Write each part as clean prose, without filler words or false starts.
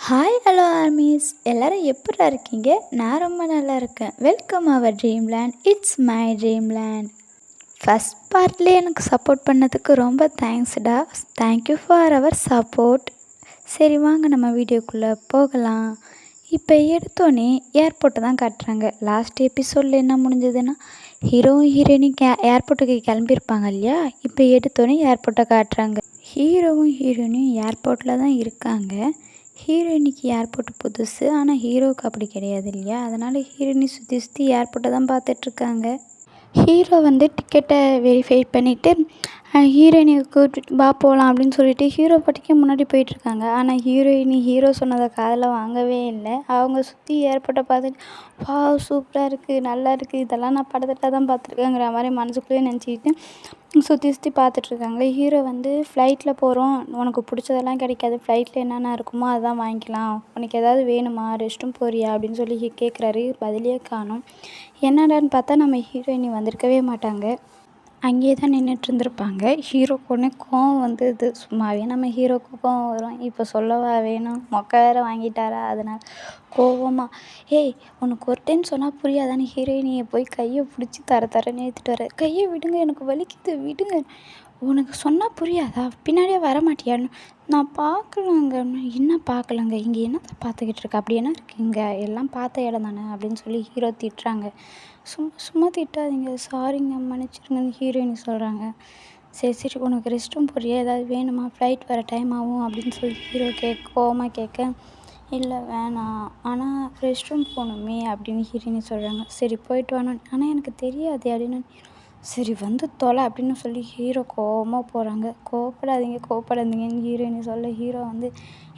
Hi hello armies எல்லோரும் எப்படிடா இருக்கீங்க? நான் ரொம்ப நல்லா இருக்கேன். Welcome our dreamland. It's my dreamland. First பார்ட்லேயே எனக்கு சப்போர்ட் பண்ணதுக்கு ரொம்ப தேங்க்ஸ்டா. Thank you for our support. சரி வாங்க நம்ம வீடியோக்குள்ளே போகலாம். இப்போ எடுத்தோன்னே ஏர்போர்ட்டை தான் காட்டுறாங்க. லாஸ்ட் எபிசோடில் என்ன முடிஞ்சதுன்னா ஹீரோவும் ஹீரோயினும் ஏர்போர்ட்டுக்கு கிளம்பியிருப்பாங்க இல்லையா? இப்போ எடுத்தோன்னே ஏர்போர்ட்டை காட்டுறாங்க. ஹீரோவும் ஹீரோயினும் ஏர்போர்ட்டில் தான் இருக்காங்க. ஹீரோயினிக்கு ஏர்போர்ட் புதுசு, ஆனால் ஹீரோவுக்கு அப்படி கிடையாது இல்லையா? அதனால் ஹீரோயினி சுற்றி சுற்றி ஏர்போர்ட்டை தான் பார்த்துட்ருக்காங்க. ஹீரோ டிக்கெட்டை வெரிஃபை பண்ணிவிட்டு ஹீரோயினியை கூப்பிட்டு வா போகலாம் அப்படின்னு சொல்லிட்டு ஹீரோ பாட்டுக்கே முன்னாடி போயிட்டுருக்காங்க. ஆனால் ஹீரோ சொன்னதை காதில் வாங்கவே இல்லை. அவங்க சுற்றி ஏர்போர்ட்டை பார்த்துட்டு வா சூப்பராக இருக்குது, நல்லா இருக்குது, இதெல்லாம் நான் படத்தில் தான் பார்த்துருக்கேங்கிற மாதிரி மனசுக்குள்ளேயே நினச்சிக்கிட்டு சுற்றி சுற்றி பார்த்துட்ருக்காங்க. ஹீரோ ஃப்ளைட்டில் போகிறோம், உனக்கு பிடிச்சதெல்லாம் கிடைக்காது, ஃப்ளைட்டில் என்னென்ன இருக்குமோ அதுதான் வாங்கிக்கலாம், உனக்கு ஏதாவது வேணுமா, ரெஸ்ட் ரூம் போறியா அப்படின்னு சொல்லி கேட்குறாரு. பதிலே காணோம். என்னடான்னு பார்த்தா நம்ம ஹீரோயினி வந்திருக்கவே மாட்டாங்க. அங்கேயே தான் நின்றுட்டு இருந்திருப்பாங்க. ஹீரோக்கு உடனே கோவம் இது சும்மாவே நம்ம ஹீரோக்கு கோவம் வரும். இப்போ சொல்லவா வேணும், மொக்க வேறு வாங்கிட்டாரா, அதனால் கோவமாக ஏய் உனக்கு ஒரு டைம் சொன்னால் புரியாதானே ஹீரோயினியை போய் கையை பிடிச்சி தரன்னு ஏற்றிட்டு வர, கையை விடுங்க எனக்கு வலிக்குது விடுங்க, உனக்கு சொன்னால் புரியாதா, பின்னாடியே வரமாட்டியான்னு. நான் பார்க்கலங்க. என்ன பார்க்கலங்க, இங்கே என்னத்தை பார்த்துக்கிட்டு இருக்க, அப்படி என்ன இருக்குது இங்கே, எல்லாம் பார்த்த இடம் தானே அப்படின்னு சொல்லி ஹீரோ திட்டுறாங்க. சும்மா திட்டாதீங்க, சாரிங்க மன்னிச்சிருங்கன்னு ஹீரோயினி சொல்கிறாங்க. சரி உனக்கு ரெஸ்ட் ரூம் போறியா, ஏதாவது வேணுமா, ஃப்ளைட் வர டைம் ஆகும் அப்படின்னு சொல்லி ஹீரோ கோவமாக கேட்க, இல்லை வேணாம் ஆனால் ரெஸ்ட் ரூம் போகணுமே அப்படின்னு ஹீரோயினி சொல்கிறாங்க. சரி போயிட்டு வரணும், ஆனால் எனக்கு தெரியாது அப்படின்னு. சரி தொலை அப்படின்னு சொல்லி ஹீரோ கோவமாக போகிறாங்க. கோவப்படாதீங்கன்னு ஹீரோயினி சொல்ல, ஹீரோ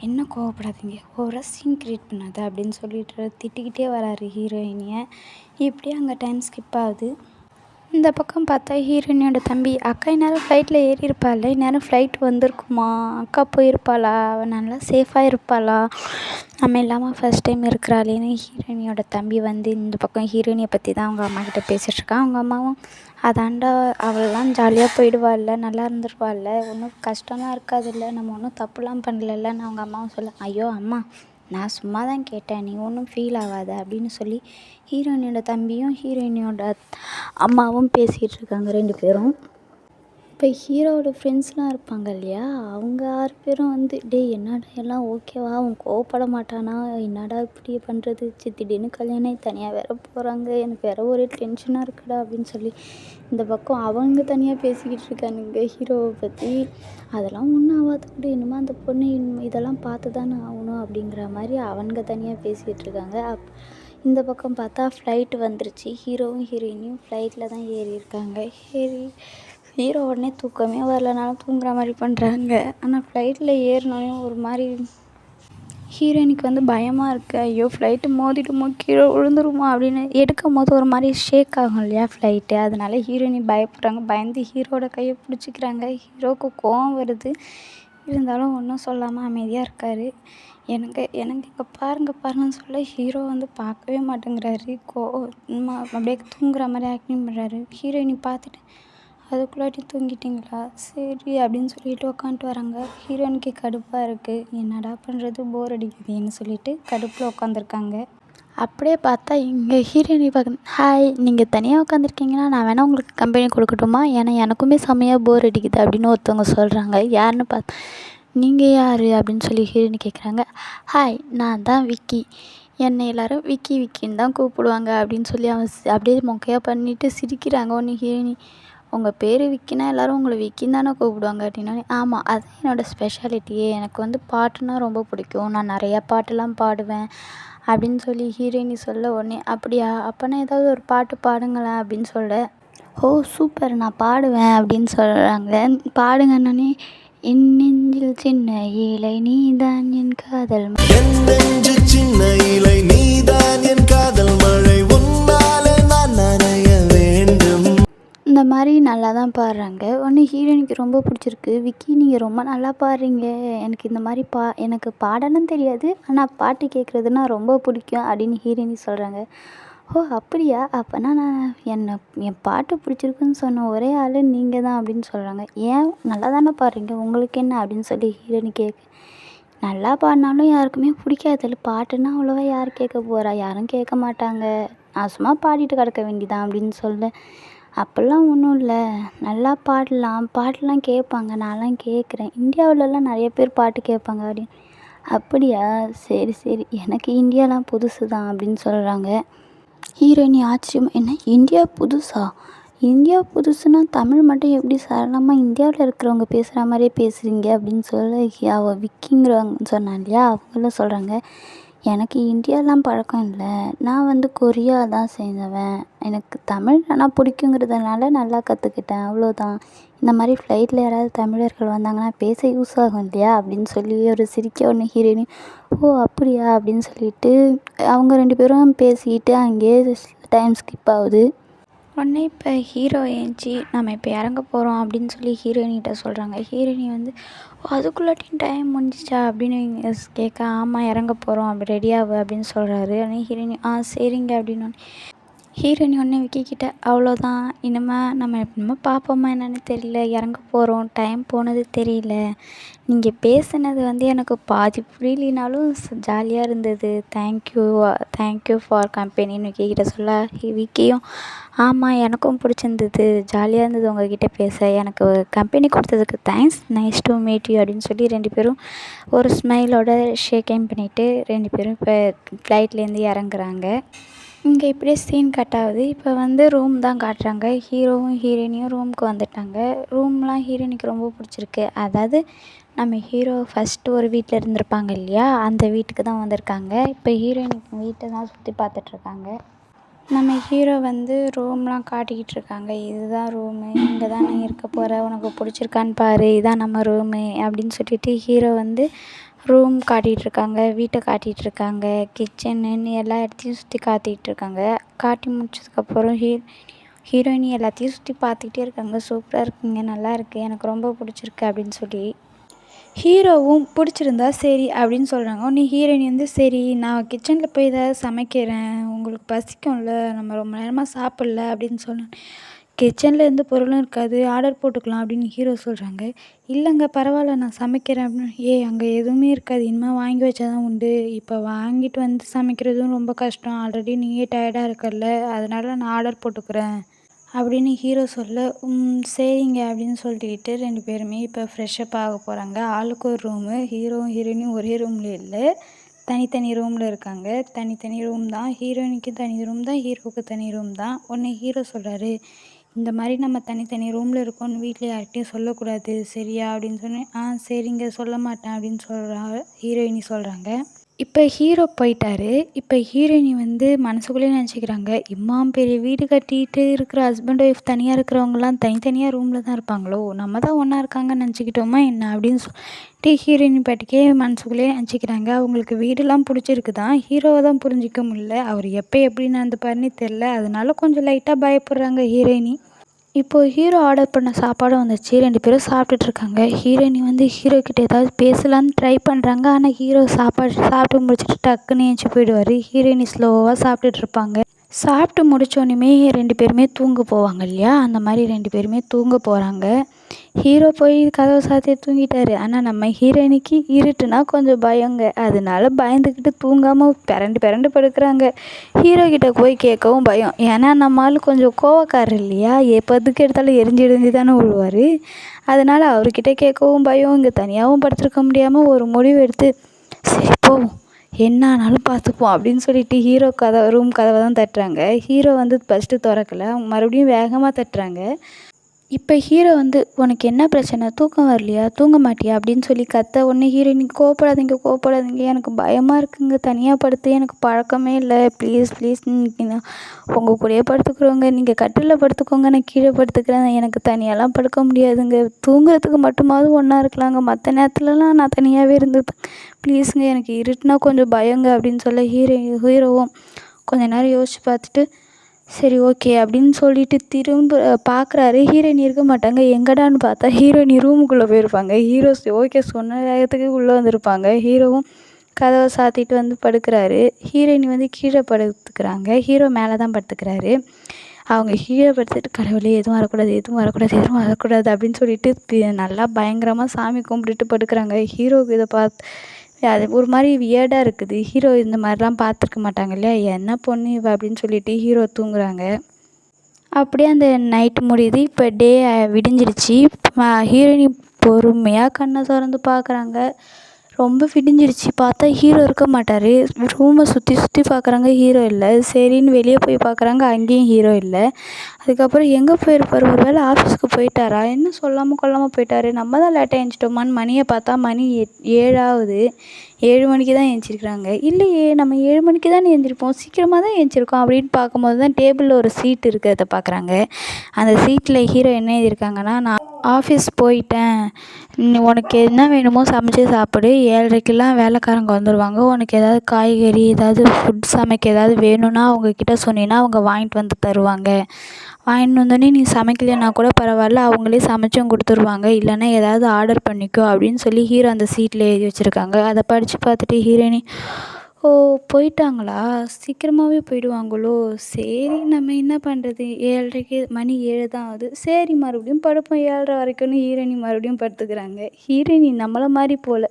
என்ன கோவப்படாதீங்க, ஓவராக சீன் க்ரியேட் பண்ணாத அப்படின்னு சொல்லிட்டு திட்டிக்கிட்டே வராரு ஹீரோயினியை. இப்படியே அங்கே டைம் ஸ்கிப் ஆகுது. இந்த பக்கம் பார்த்தா ஹீரோயினியோட தம்பி அக்கா இந்நேரம் ஃப்ளைட்டில் ஏறி இருப்பாள், இந்நேரம் ஃப்ளைட் வந்திருக்குமா, அக்கா போயிருப்பாளா, அவள் நல்லா சேஃபாக இருப்பாளா, நம்ம இல்லாமல் ஃபஸ்ட் டைம் இருக்கிறாளேன்னு ஹீரோயினியோட தம்பி இந்த பக்கம் ஹீரோயினியை பற்றி தான் அவங்க அம்மாக்கிட்ட பேசிகிட்ருக்கான். அவங்க அம்மாவும் அதாண்டா அவள்லாம் ஜாலியாக போயிடுவாள்ல, நல்லா இருந்துருவாள்ல, ஒன்றும் கஷ்டமாக இருக்காதுல்ல, நம்ம ஒன்றும் தப்புலாம் பண்ணலன்னு அவங்க அம்மாவும் சொல்ல, ஐயோ அம்மா நான் சும்மா தான் கேட்டேன், நீ ஒன்றும் ஃபீல் ஆகாத அப்படின்னு சொல்லி ஹீரோயினியோட தம்பியும் ஹீரோயினியோட அம்மாவும் பேசிகிட்டு இருக்காங்க 2 பேரும். இப்போ ஹீரோவோட ஃப்ரெண்ட்ஸ்லாம் இருப்பாங்க இல்லையா, அவங்க 6 பேரும் டேய் என்னடா எல்லாம் ஓகேவா, அவன் கோவப்பட மாட்டானா, என்னடா இப்படி பண்ணுறது, திடீர்னு கல்யாணம் தனியாக வேற போகிறாங்க, எனக்கு வேற ஒரே டென்ஷனாக இருக்குடா அப்படின்னு சொல்லி இந்த பக்கம் அவங்க தனியாக பேசிக்கிட்டு இருக்கானுங்க ஹீரோவை பற்றி. அதெல்லாம் ஒன்றும் ஆகாது கூட, இனிமேல் அந்த பொண்ணு இதெல்லாம் பார்த்து தானே ஆகணும் அப்படிங்கிற மாதிரி அவங்க தனியாக பேசிக்கிட்டு இருக்காங்க. இந்த பக்கம் பார்த்தா ஃப்ளைட் வந்துருச்சு. ஹீரோவும் ஹீரோயினியும் ஃப்ளைட்டில் தான் ஏறியிருக்காங்க. ஹீரோ உடனே தூக்கமே வரலனாலும் தூங்குற மாதிரி பண்ணுறாங்க. ஆனால் ஃப்ளைட்டில் ஏறினோடனே ஒரு மாதிரி ஹீரோயினுக்கு பயமாக இருக்குது. ஐயோ ஃப்ளைட்டு மோதிடுமோ, கீழே விழுந்துருமோ அப்படின்னு எடுக்கும் போது ஒரு மாதிரி ஷேக் ஆகும் இல்லையா ஃப்ளைட்டு, அதனால ஹீரோயினி பயப்படுறாங்க. பயந்து ஹீரோட கையை பிடிச்சிக்கிறாங்க. ஹீரோவுக்கு கோவம் வருது, இருந்தாலும் ஒன்றும் சொல்லாமல் அமைதியாக இருக்கார். எனக்கு இங்கே பாருங்கன்னு சொல்ல ஹீரோ பார்க்கவே மாட்டேங்கிறாரு. அப்படியே தூங்குற மாதிரி ஆக்டிங் பண்ணுறாரு. ஹீரோயினி பார்த்துட்டு அதுக்குள்ளாட்டி தூங்கிட்டிங்களா, சரி அப்படின்னு சொல்லிட்டு உட்காந்துட்டு வராங்க. ஹீரோயினுக்கு கடுப்பாக இருக்குது, என்னடா பண்ணுறது, போர் அடிக்குதுன்னு சொல்லிட்டு கடுப்பில் உட்காந்துருக்காங்க. அப்படியே பார்த்தா இங்கே ஹீரோயினி ஹாய் நீங்கள் தனியாக உட்காந்துருக்கீங்கன்னா நான் வேணால் உங்களுக்கு கம்பெனி கொடுக்கட்டுமா, ஏன்னா எனக்குமே செம்மையாக போர் அடிக்குது அப்படின்னு ஒருத்தவங்க சொல்கிறாங்க. யாருன்னு பார்த்தா நீங்கள் யார் அப்படின்னு சொல்லி ஹீரோயினி கேட்குறாங்க. ஹாய் நான் தான் விக்கி, என்னை எல்லோரும் விக்கின்னு தான் கூப்பிடுவாங்க அப்படின்னு சொல்லி அவன் அப்படியே மொக்கையாக பண்ணிவிட்டு சிரிக்கிறாங்க. ஒன்று ஹீரோயினி உங்கள் பேர் விக்கினா எல்லோரும் உங்களை விக்கின்னு தானே கூப்பிடுவாங்க அப்படின்னா, ஆமாம் அதுதான் என்னோடய ஸ்பெஷாலிட்டியே, எனக்கு பாட்டுன்னா ரொம்ப பிடிக்கும், நான் நிறையா பாட்டெல்லாம் பாடுவேன் அப்படின்னு சொல்லி ஹீரோயினி சொல்ல, உடனே அப்படியா அப்போனா ஏதாவது ஒரு பாட்டு பாடுங்களேன் அப்படின்னு சொல்ல, ஓ சூப்பர் நான் பாடுவேன் அப்படின்னு சொல்கிறாங்க. பாடுங்கன்னே, என் நெஞ்சில் சின்ன இலை நீதான் என் காதல் சின்ன இலை நீதான் என் காதல் மழை உன்னாலே நான் நனைய வேண்டும், இந்த மாதிரி நல்லா தான் பாடுறாங்க. ஒன்று ஹீரோயினுக்கு ரொம்ப பிடிச்சிருக்கு. விக்கி நீங்கள் ரொம்ப நல்லா பாடுறீங்க, எனக்கு இந்த மாதிரி எனக்கு பாடணும் தெரியாது, ஆனால் பாட்டு கேட்குறதுனா ரொம்ப பிடிக்கும் அப்படின்னு ஹீரோயினி சொல்கிறாங்க. ஓ அப்படியா, அப்போனா நான் என் பாட்டு பிடிச்சிருக்குன்னு சொன்ன ஒரே ஆள் நீங்கள் தான் அப்படின்னு சொல்கிறாங்க. ஏன் நல்லா தானே பாடுறீங்க, உங்களுக்கு என்ன அப்படின்னு சொல்லி ஹீரோயினி கேட்க, நல்லா பாடினாலும் யாருக்குமே பிடிக்காதுல்ல. பாட்டுன்னா அவ்வளோவா யார் கேட்க போகிறா? யாரும் கேட்க மாட்டாங்க. நான் சும்மா பாடிட்டு கிடக்க வேண்டியதான் அப்படின்னு சொல்ல, அப்படிலாம் ஒன்றும் இல்லை. நல்லா பாடலாம், பாட்டெலாம் கேட்பாங்க. நான்லாம் கேட்குறேன். இந்தியாவிலலாம் நிறைய பேர் பாட்டு கேட்பாங்க அப்படின்னு. அப்படியா? சரி சரி. எனக்கு இந்தியாலாம் புதுசு தான் அப்படின்னு சொல்கிறாங்க. ஹீரோயினி ஆச்சரியமா, என்ன இந்தியா புதுசா? இந்தியா புதுசுன்னா தமிழ் மட்டும் எப்படி சரளமாக இந்தியாவில் இருக்கிறவங்க பேசுகிற மாதிரியே பேசுகிறீங்க அப்படின்னு சொல்ல, அவள் விக்கிங்கிறவங்க சொன்னான் இல்லையா, அவங்களும் சொல்கிறாங்க, எனக்கு இந்தியாலாம் பழக்கம் இல்லை. நான் வந்து கொரியா தான் சேர்ந்தவன். எனக்கு தமிழ் ஆனால் பிடிக்குங்கிறதுனால நல்லா கற்றுக்கிட்டேன், அவ்வளோதான். இந்த மாதிரி ஃப்ளைட்டில் யாராவது தமிழர்கள் வந்தாங்கன்னா பேச யூஸ் ஆகும் இல்லையா அப்படின்னு சொல்லி ஒரு சிரிக்க ஒன்று ஹீரோயினி, ஓ அப்படியா அப்படின்னு சொல்லிட்டு அவங்க 2 பேரும் பேசிக்கிட்டு அங்கேயே டைம் ஸ்கிப் ஆகுது. உடனே இப்போ ஹீரோ ஏஞ்சி நம்ம இப்போ இறங்க போகிறோம் அப்படின்னு சொல்லி ஹீரோயினிகிட்ட சொல்கிறாங்க. ஹீரோயினி வந்து அதுக்குள்ளாட்டியும் டைம் முடிஞ்சிச்சா அப்படின்னு கேட்க, ஆமாம் இறங்க போகிறோம் அப்படி ரெடியாகு அப்படின்னு சொல்கிறாரு. உடனே ஹீரோயினி சரிங்க அப்படின்னு ஹீரோயினி ஒன்று விக்கிக்கிட்ட, அவ்வளோதான், இனிமேல் நம்ம எப்படிமா பார்ப்போமா என்னென்னு தெரியல, இறங்க போகிறோம், டைம் போனது தெரியல, நீங்கள் பேசுனது வந்து எனக்கு பாதி புரியலினாலும் ஜாலியாக இருந்தது, தேங்க்யூ ஃபார் கம்பெனின்னு விக்கிக்கிட்ட சொல்ல, விக்கியும் ஆமாம் எனக்கும் பிடிச்சிருந்தது, ஜாலியாக இருந்தது உங்ககிட்ட பேச, எனக்கு கம்பெனி கொடுத்ததுக்கு thanks, nice to meet you அப்படின்னு சொல்லி 2 பேரும் ஒரு ஸ்மைலோட ஷேக் ஹேண்ட் பண்ணிவிட்டு 2 பேரும் இப்போ ஃப்ளைட்லேருந்து இறங்குறாங்க. இங்கே இப்படியே சீன் கட் ஆகுது. இப்போ வந்து ரூம் தான் காட்டுறாங்க. ஹீரோவும் ஹீரோயினியும் ரூமுக்கு வந்துட்டாங்க. ரூம்லாம் ஹீரோயினிக்கு ரொம்ப பிடிச்சிருக்கு. அதாவது நம்ம ஹீரோ ஃபஸ்ட்டு ஒரு வீட்டில் இருந்திருப்பாங்க இல்லையா, அந்த வீட்டுக்கு தான் வந்திருக்காங்க. இப்போ ஹீரோயினிக்கு வீட்டை தான் சுற்றி பார்த்துட்ருக்காங்க. நம்ம ஹீரோ வந்து ரூம்லாம் காட்டிக்கிட்டு இருக்காங்க. இதுதான் ரூமு, இங்கே தான் நான் இருக்க போகிறேன், உனக்கு பிடிச்சிருக்கான்னு பாரு, இதான் நம்ம ரூமு அப்படின்னு சொல்லிட்டு ஹீரோ வந்து ரூம் காட்டிகிட்ருக்காங்க, வீட்டை காட்டிகிட்ருக்காங்க, கிச்சனுன்னு எல்லா இடத்தையும் சுற்றி காட்டிகிட்ருக்காங்க. காட்டி முடிச்சதுக்கப்புறம் ஹீரோயினி எல்லாத்தையும் சுற்றி பார்த்துக்கிட்டே இருக்காங்க. சூப்பராக இருக்குங்க, நல்லா இருக்குது, எனக்கு ரொம்ப பிடிச்சிருக்கு அப்படின்னு சொல்லி. ஹீரோவும் பிடிச்சிருந்தா சரி அப்படின்னு சொல்கிறாங்க. உடனே ஹீரோயினி வந்து சரி நான் கிச்சனில் போய் ஏதாவது சமைக்கிறேன், உங்களுக்கு பசிக்கும்ல, நம்ம ரொம்ப நேரமாக சாப்பிடல அப்படின்னு சொன்னேன். கிச்சனில் எந்த பொருளும் இருக்காது, ஆர்டர் போட்டுக்கலாம் அப்படின்னு ஹீரோ சொல்கிறாங்க. இல்லைங்க பரவாயில்ல நான் சமைக்கிறேன் அப்படின்னு. அங்கே எதுவுமே இருக்காது, இனிமேல் வாங்கி வச்சா தான் உண்டு, இப்போ வாங்கிட்டு வந்து சமைக்கிறதும் ரொம்ப கஷ்டம், ஆல்ரெடி நீயே டயர்டாக இருக்கல, அதனால நான் ஆர்டர் போட்டுக்கிறேன் அப்படின்னு ஹீரோ சொல்ல, சரிங்க அப்படின்னு சொல்லிட்டு 2 பேருமே இப்போ ஃப்ரெஷ்ஷப் ஆக போகிறாங்க. ஆளுக்கு ஒரு ரூமு. ஹீரோவும் ஹீரோயினியும் ஒரே ரூமில் இல்லை, தனித்தனி ரூமில் இருக்காங்க. தனித்தனி ரூம் தான். ஹீரோயினிக்கு தனி ரூம் தான், ஹீரோவுக்கு தனி ரூம் தான். உடனே ஹீரோ சொல்கிறாரு, இந்த மாதிரி நம்ம தனித்தனி ரூமில் இருக்கோம்னு வீட்டில் யார்கிட்டையும் சொல்லக்கூடாது சரியா அப்படின்னு சொன்னேன். சரிங்க சொல்ல மாட்டேன் அப்படின்னு ஹீரோயினி சொல்கிறாங்க. இப்போ ஹீரோ போயிட்டாரு. இப்போ ஹீரோயினி வந்து மனசுக்குள்ளேயே நினச்சிக்கிறாங்க, பெரிய வீடு கட்டிட்டு இருக்கிற ஹஸ்பண்ட் ஒய்ஃப் தனியாக இருக்கிறவங்கலாம் தனித்தனியாக ரூமில் தான் இருப்பாங்களோ, நம்ம தான் ஒன்றா இருக்காங்கன்னு நினச்சிக்கிட்டோமா என்ன அப்படின்னு சொல்லிட்டு ஹீரோயினி பாட்டுக்கே மனசுக்குள்ளேயே நினச்சிக்கிறாங்க. அவங்களுக்கு வீடெல்லாம் பிடிச்சிருக்கு தான், ஹீரோவை தான் புரிஞ்சிக்க முடியல, அவர் எப்போ எப்படி நடந்துப்பாருன்னு தெரில, அதனால கொஞ்சம் லைட்டாக பயப்படுறாங்க ஹீரோயினி. இப்போது ஹீரோ ஆர்டர் பண்ண சாப்பாடும் வந்துச்சு. 2 பேரும் சாப்பிட்டுட்ருக்காங்க. ஹீரோயினி வந்து ஹீரோக்கிட்ட ஏதாவது பேசலான்னு ட்ரை பண்ணுறாங்க. ஆனால் ஹீரோ சாப்பிட்டு முடிச்சுட்டு டக்குன்னு ஏஞ்சி போயிடுவார். ஹீரோயினி ஸ்லோவாக சாப்பிட்டுட்ருப்பாங்க. சாப்பிட்டு முடித்தோடனேமே 2 பேருமே தூங்க போவாங்க இல்லையா, அந்த மாதிரி 2 பேருமே தூங்க போகிறாங்க. ஹீரோ போய் கதவை சாத்தி தூங்கிட்டாரு. ஆனால் நம்ம ஹீரோயினிக்கு இருட்டுனா கொஞ்சம் பயங்க, அதனால பயந்துக்கிட்டு தூங்காமல் பிரண்டு படுக்கிறாங்க. ஹீரோக்கிட்ட போய் கேட்கவும் பயம், ஏன்னா நம்ம ஆள் கொஞ்சம் கோவக்காரர் இல்லையா, எப்போதுக்கு எடுத்தாலும் எரிஞ்சு தானே விழுவார். அதனால் அவர்கிட்ட கேட்கவும் பயம். இங்கே தனியாகவும் படுத்துருக்க முடியாமல் ஒரு முடிவு எடுத்து, சரி போவோம், என்ன ஆனாலும் பார்த்துப்போம் அப்படின்னு சொல்லிட்டு ஹீரோ ரூம் கதவை தான் தட்டுறாங்க. ஹீரோ வந்து ஃபஸ்ட்டு திறக்கல, அவங்க மறுபடியும் வேகமாக தட்டுறாங்க. இப்போ ஹீரோ வந்து உனக்கு என்ன பிரச்சனை, தூக்கம் வரலையா, தூங்க மாட்டியா அப்படின்னு சொல்லி கத்த. உடனே ஹீரோயினி கோவப்படாதீங்க, எனக்கு பயமாக இருக்குங்க, தனியாக படுத்து எனக்கு பழக்கமே இல்லை, ப்ளீஸ் உங்கள் கூடயே படுத்துக்கிறோங்க, நீங்கள் கட்டிலில் படுத்துக்கோங்க, நான் கீழே படுத்துக்கிறேன், எனக்கு தனியாலாம் படுக்க முடியாதுங்க, தூங்குறதுக்கு மட்டுமாவது ஒன்றா இருக்கலாங்க, மற்ற நேரத்துலலாம் நான் தனியாகவே இருந்துப்பேன், ப்ளீஸுங்க, எனக்கு இருட்டுனா கொஞ்சம் பயங்க அப்படின்னு சொல்ல ஹீரோவும் கொஞ்ச நேரம் யோசித்து பார்த்துட்டு சரி ஓகே அப்படின்னு சொல்லிட்டு திரும்ப பார்க்குறாரு. ஹீரோயினி இருக்க மாட்டாங்க. எங்கடான்னு பார்த்தா ஹீரோயினி ரூமுக்குள்ளே போயிருப்பாங்க. ஹீரோ ஓகே சொன்ன வேகத்துக்கு உள்ளே வந்திருப்பாங்க. ஹீரோவும் கதவை சாத்திட்டு வந்து படுக்கிறாரு. ஹீரோயினி வந்து கீழே படுத்துக்கிறாங்க. ஹீரோ மேலே தான் படுத்துக்கிறாரு. அவங்க கீழே படுத்துட்டு கடவுளே எதுவும் வரக்கூடாது அப்படின்னு சொல்லிட்டு நல்லா பயங்கரமாக சாமி கும்பிட்டுட்டு படுக்கிறாங்க. ஹீரோவுக்கு இதை பார்த்து அது ஒரு மாதிரி வியர்டாக இருக்குது. ஹீரோ இந்த மாதிரிலாம் பார்த்துருக்க மாட்டாங்க இல்லையா, என்ன பொண்ணு இவ அப்படின்னு சொல்லிட்டு ஹீரோ தூங்குறாங்க. அப்படியே அந்த நைட்டு முடியுது. இப்போ டே விடிஞ்சிருச்சு. ஹீரோயினி பொறுமையாக கண்ணை திறந்து பார்க்குறாங்க. ரொம்ப விடிஞ்சிருச்சு. பார்த்தா ஹீரோ இருக்க மாட்டார். ரூமை சுற்றி சுற்றி பார்க்குறாங்க, ஹீரோ இல்லை. சரின்னு வெளியே போய் பார்க்குறாங்க, அங்கேயும் ஹீரோ இல்லை. அதுக்கப்புறம் எங்கே போயிருப்பார், ஒரு வேளை ஆஃபீஸ்க்கு போயிட்டாரா, என்ன சொல்லாமல் கொள்ளாமல் போயிட்டாரு, நம்ம தான் லேட்டாக எழுந்திரிச்சிட்டோமான்னு மணியை பார்த்தா மணி 7 ஆகுது. 7 மணிக்கு தான் எழுந்திரிக்கிறாங்க. இல்லையே, நம்ம 7 மணிக்கு தான் எழுந்திரிப்போம், சீக்கிரமாக தான் எழுந்திரிச்சிருக்கோம் அப்படின்னு பார்க்கும்போது தான் டேபிளில் ஒரு சீட் இருக்கிறத பார்க்குறாங்க. அந்த சீட்டில் ஹீரோ என்ன எழுதியிருக்காங்கன்னா, நான் ஆஃபீஸ் போயிட்டேன், உனக்கு என்ன வேணுமோ சமைச்சு சாப்பிடு, 7:30க்கெல்லாம் வேலைக்காரங்க வந்துடுவாங்க, உனக்கு ஏதாவது காய்கறி ஏதாவது ஃபுட் சமைக்க ஏதாவது வேணும்னா அவங்கக்கிட்ட சொன்னீன்னா அவங்க வாங்கிட்டு வந்து தருவாங்க, வாங்கிட்டு வந்தோடனே நீ சமைக்கலைன்னா கூட பரவாயில்ல, அவங்களே சமைச்சும் கொடுத்துருவாங்க, இல்லைன்னா ஏதாவது ஆர்டர் பண்ணிக்கோ அப்படின்னு சொல்லி ஹீரோ அந்த சீட்டில் எழுதி வச்சுருக்காங்க. அதை படித்து பார்த்துட்டு ஹீரோயினி, ஓ போயிட்டாங்களா, சீக்கிரமாகவே போயிடுவாங்களோ, சரி நம்ம என்ன பண்ணுறது, 7:30க்கு மணி 7 தான் ஆகுது, சரி மறுபடியும் படுப்போம் 7:30 வரைக்கும்னு ஹீரோயினி மறுபடியும் படுத்துக்கிறாங்க. ஹீரோயினி நம்மளை மாதிரி போல்,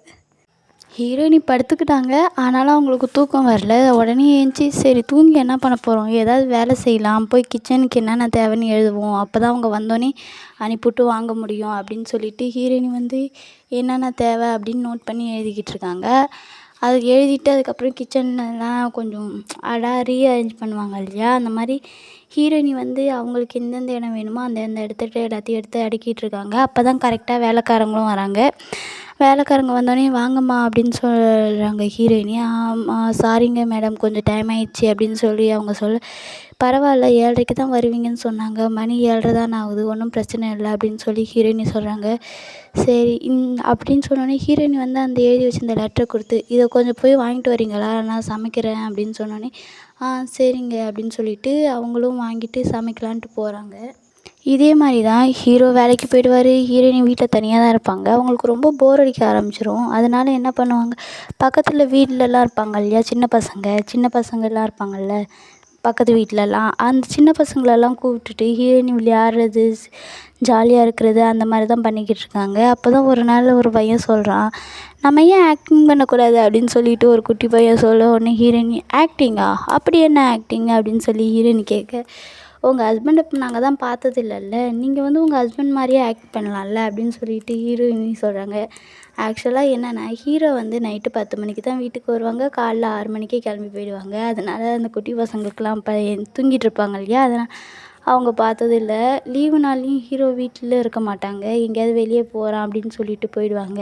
ஹீரோயினி படுத்துக்கிட்டாங்க. ஆனாலும் அவங்களுக்கு தூக்கம் வரல. உடனே ஏஞ்சி சரி தூங்கி என்ன பண்ண போகிறோம், ஏதாவது வேலை செய்யலாம், போய் கிச்சனுக்கு என்னென்ன தேவைன்னு எழுதுவோம், அப்போ தான் அவங்க வந்தோடனே அனுப்பிவிட்டு வாங்க முடியும் அப்படின்னு சொல்லிட்டு ஹீரோயினி வந்து என்னென்ன தேவை அப்படின்னு நோட் பண்ணி எழுதிக்கிட்டு இருக்காங்க. அது எழுதிட்டு அதுக்கப்புறம் கிச்சன்லாம் கொஞ்சம் ரீஅரேஞ்ச் பண்ணுவாங்க இல்லையா, அந்த மாதிரி ஹீரோயினி வந்து அவங்களுக்கு எந்தெந்த இடம் வேணுமோ அந்த இடத்துட்டு எல்லாத்தையும் எடுத்து அடுக்கிட்டு இருக்காங்க. அப்போ தான் கரெக்டாக வேலைக்காரங்களும் வராங்க. வேலைக்காரங்க வந்தோடனே வாங்கம்மா அப்படின்னு சொல்கிறாங்க ஹீரோயினி. ஆமாம் சாரிங்க மேடம், கொஞ்சம் டைம் ஆயிடுச்சு அப்படின்னு சொல்லி அவங்க சொல்ல, பரவாயில்ல 7:30க்கு தான் வருவீங்கன்னு சொன்னாங்க, மணி 7:30 தான் ஆகுது, ஒன்றும் பிரச்சனை இல்லை அப்படின்னு சொல்லி ஹீரோயினி சொல்கிறாங்க. சரி அப்படின்னு சொன்னோடனே ஹீரோயினி வந்து அந்த எழுதி வச்சிருந்த லெட்டரை கொடுத்து, இதை கொஞ்சம் போய் வாங்கிட்டு வரீங்களா, நான் சமைக்கிறேன் அப்படின்னு சொன்னோடனே சரிங்க அப்படின்னு சொல்லிட்டு அவங்களும் வாங்கிட்டு சமைக்கலான்ட்டு போகிறாங்க. இதே மாதிரி தான் ஹீரோ வேலைக்கு போயிடுவார், ஹீரோயினி வீட்டில் தனியாக தான் இருப்பாங்க. அவங்களுக்கு ரொம்ப போர் அடிக்க ஆரம்பிச்சிரும். அதனால என்ன பண்ணுவாங்க, பக்கத்தில் வீட்டிலலாம் இருப்பாங்க இல்லையா, சின்ன பசங்கள்லாம் இருப்பாங்கள்ல பக்கத்து வீட்டிலலாம், அந்த சின்ன பசங்களெல்லாம் கூப்பிட்டுட்டு ஹீரோயினி விளையாடுறது, ஜாலியாக இருக்கிறது, அந்த மாதிரி தான் பண்ணிக்கிட்டு இருக்காங்க. அப்போ தான் ஒரு நாள் ஒரு பையன் சொல்கிறான், நம்ம ஏன் ஆக்டிங் பண்ணக்கூடாது அப்படின்னு சொல்லிட்டு ஒரு குட்டி பையன் சொல்ல, உடனே ஹீரோயினி ஆக்டிங்கா, அப்படி என்ன ஆக்டிங் அப்படின்னு சொல்லி ஹீரோயினி கேட்க, உங்கள் ஹஸ்பண்டை இப்போ நாங்கள் தான் பார்த்தது இல்லைல்ல, நீங்கள் வந்து உங்கள் ஹஸ்பண்ட் மாதிரியே ஆக்ட் பண்ணலாம்ல அப்படின்னு சொல்லிட்டு ஹீரோயினி சொல்கிறாங்க. ஆக்சுவலாக என்னென்னா, ஹீரோ வந்து நைட்டு 10 மணிக்கு தான் வீட்டுக்கு வருவாங்க, காலைல 6 மணிக்கே கிளம்பி போயிடுவாங்க. அதனால் அந்த குட்டி பசங்களுக்கெல்லாம் தூங்கிட்டு இருப்பாங்க இல்லையா, அதனால் அவங்க பார்த்தது இல்லை. லீவு நாள்லேயும் ஹீரோ வீட்டில் இருக்க மாட்டாங்க, எங்கேயாவது வெளியே போகிறான் அப்படின்னு சொல்லிட்டு போயிடுவாங்க.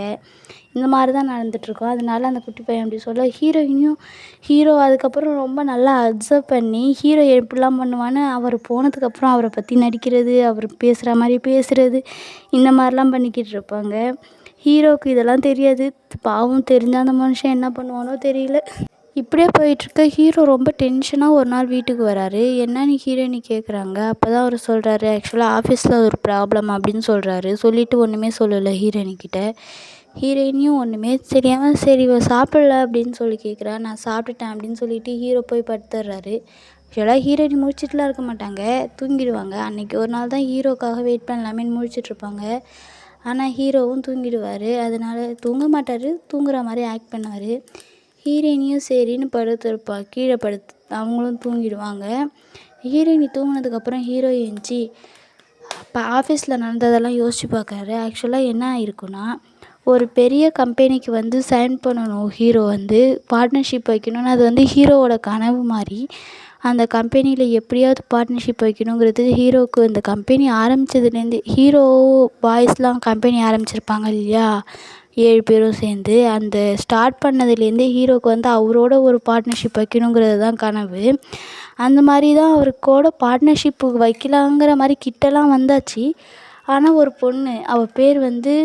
இந்த மாதிரி தான் நடந்துகிட்ருக்கோம். அதனால அந்த குட்டி பையன் அப்படி சொல்ல, ஹீரோ அதுக்கப்புறம் ரொம்ப நல்லா அப்சர்வ் பண்ணி ஹீரோ எப்படிலாம் பண்ணுவான்னு அவர் போனதுக்கப்புறம் அவரை பற்றி நடிக்கிறது, அவர் பேசுகிற மாதிரி பேசுகிறது, இந்த மாதிரிலாம் பண்ணிக்கிட்டு இருப்பாங்க. ஹீரோவுக்கு இதெல்லாம் தெரியாது. பாவம், தெரிஞ்ச அந்த மனுஷன் என்ன பண்ணுவானோ தெரியல. இப்படியே போயிட்டுருக்க ஹீரோ ரொம்ப டென்ஷனாக ஒரு நாள் வீட்டுக்கு வராரு. என்னன்னு ஹீரோயினி கேட்குறாங்க. அப்போ தான் அவர் சொல்கிறாரு, ஆக்சுவலாக ஆஃபீஸில் ஒரு ப்ராப்ளம் அப்படின்னு சொல்கிறாரு. சொல்லிவிட்டு ஒன்றுமே சொல்லலை ஹீரோயினிக்கிட்ட. ஹீரோயினியும் ஒன்றுமே தெரியாமல் சரி சாப்பிடல அப்படின்னு சொல்லி கேட்குறா. நான் சாப்பிட்டுட்டேன் அப்படின்னு சொல்லிட்டு ஹீரோ போய் படுத்துடுறாரு. ஆக்சுவலாக ஹீரோயினி முழிச்சிட்டுலாம் இருக்க மாட்டாங்க, தூங்கிடுவாங்க. அன்றைக்கி ஒரு நாள் தான் ஹீரோக்காக வெயிட் பண்ணலாமேன்னு முழிச்சிட்ருப்பாங்க. ஆனால் ஹீரோவும் தூங்கிடுவார். அதனால் தூங்க மாட்டார், தூங்குற மாதிரி ஆக்ட் பண்ணுவார். ஹீரோயினியும் சரின்னு படுத்துருப்பாள், கீழே அவங்களும் தூங்கிடுவாங்க. ஹீரோயினி தூங்கினதுக்கப்புறம் ஹீரோ எழுந்துச்சி இப்போ ஆஃபீஸில் நடந்ததெல்லாம் யோசித்து பார்க்குறாரு. ஆக்சுவலாக என்ன ஆயிருக்குன்னா, ஒரு பெரிய கம்பெனிக்கு வந்து சைன் பண்ணணும் ஹீரோ வந்து, பார்ட்னர்ஷிப் வைக்கணும்னு. அது வந்து ஹீரோவோட கனவு மாதிரி. அந்த கம்பெனியில் எப்படியாவது பார்ட்னர்ஷிப் வைக்கணுங்கிறது ஹீரோவுக்கு. இந்த கம்பெனி ஆரம்பித்ததுலேருந்து ஹீரோ பாய்ஸ்லாம் கம்பெனி ஆரம்பிச்சிருப்பாங்க இல்லையா, 7 பேரும் சேர்ந்து, அந்த ஸ்டார்ட் பண்ணதுலேருந்தே ஹீரோவுக்கு வந்து அவரோட ஒரு பார்ட்னர்ஷிப் வைக்கணுங்கிறது தான் கனவு. அந்த மாதிரி தான் அவருக்கோட பார்ட்னர்ஷிப்பு வைக்கலாங்கிற மாதிரி கிட்டலாம் வந்தாச்சு. ஆனால் ஒரு பொண்ணு, அவள் பேர் வந்து